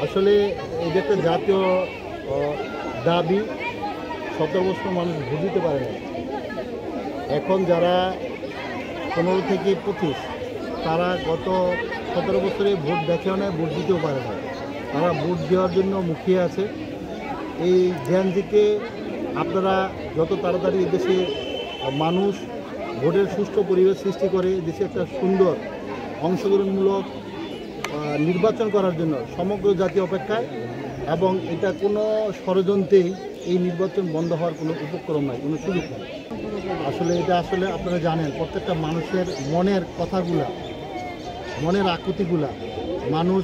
আসলে এটা একটা জাতীয় দাবি। 17 বছর মানুষ ভোট দিতে পারে না। এখন যারা 15 থেকে 25 তারা গত 17 বছরে ভোট দেখেও না, ভোট দিতেও পারে না। তারা ভোট দেওয়ার জন্য মুখিয়ে আছে। এই জেএনজিকে আপনারা যত তাড়াতাড়ি এদেশে মানুষ ভোটের সুষ্ঠু পরিবেশ সৃষ্টি করে দেশে একটা সুন্দর অংশগ্রহণমূলক নির্বাচন করার জন্য সমগ্র জাতি অপেক্ষায়, এবং এটা কোনো ষড়যন্ত্রেই এই নির্বাচন বন্ধ হওয়ার কোনো উপক্রম নাই, কোনো সুযোগ নেই। এটা আপনারা জানেন, প্রত্যেকটা মানুষের মনের কথাগুলা, মনের আকুতিগুলা মানুষ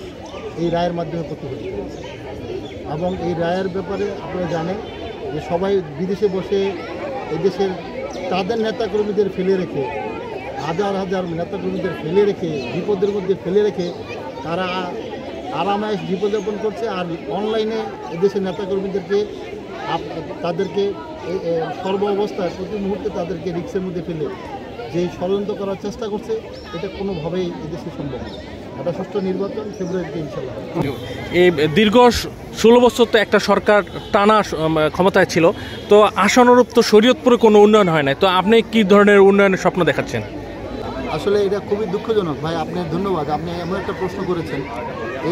এই রায়ের মাধ্যমে প্রতিফলিত করেছে। এবং এই রায়ের ব্যাপারে আপনারা জানেন যে সবাই বিদেশে বসে এদেশের তাদের নেতাকর্মীদের ফেলে রেখে, হাজার হাজার নেতাকর্মীদের ফেলে রেখে, বিপদের মধ্যে ফেলে রেখে তারা আরামায়েশ জীবনযাপন করছে। আর অনলাইনে এদেশের নেতাকর্মীদেরকে তাদেরকে সর্ব অবস্থায় প্রতি মুহূর্তে তাদেরকে রিক্সের মধ্যে ফেলে যে ষড়যন্ত্র করার চেষ্টা করছে, এটা কোনোভাবেই এদেশে সম্ভব না। এটা সুষ্ঠু নির্বাচন ফেব্রুয়ারিতে ইনশাল্লাহ। এই দীর্ঘ 16 বছর তো একটা সরকার টানা ক্ষমতায় ছিল, তো আশানুরূপ তো শরীয়তপুরে কোনো উন্নয়ন হয় নাই, তো আপনি কি ধরনের উন্নয়নের স্বপ্ন দেখাচ্ছেন? আসলে এটা খুবই দুঃখজনক ভাই। আপনার ধন্যবাদ, আপনি এমন একটা প্রশ্ন করেছেন।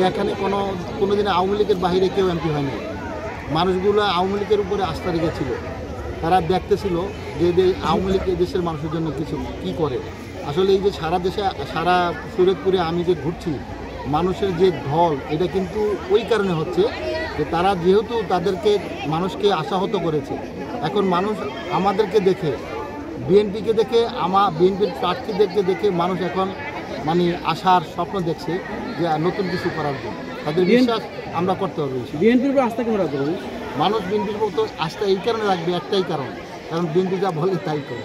এখানে কোনো দিন আওয়ামী লীগের বাহিরে কেউ এমপি হয়নি। মানুষগুলো আওয়ামী লীগের উপরে আস্থা রেখেছিল। তারা দেখতেছিল যে আওয়ামী লীগ দেশের মানুষের জন্য কিছু কী করে। আসলে এই যে সারা দেশে, সারা শরীয়তপুরে আমি যে ঘুরছি, মানুষের যে ঢল, এটা কিন্তু ওই কারণে হচ্ছে যে তারা যেহেতু মানুষকে আশাহত করেছে। এখন মানুষ আমাদেরকে দেখে, বিএনপিকে দেখে, বিএনপির প্রার্থীদেরকে দেখে মানুষ এখন আশার স্বপ্ন দেখছে যে নতুন কিছু করার জন্য। তাদের বিশ্বাস আমরা করতে পারবো। বিএনপির উপর আস্থা কেমন রাখবো? মানুষ বিএনপির মতো আস্থা এই কারণে রাখবে, একটাই কারণ বিএনপি যা বলে তাই করে।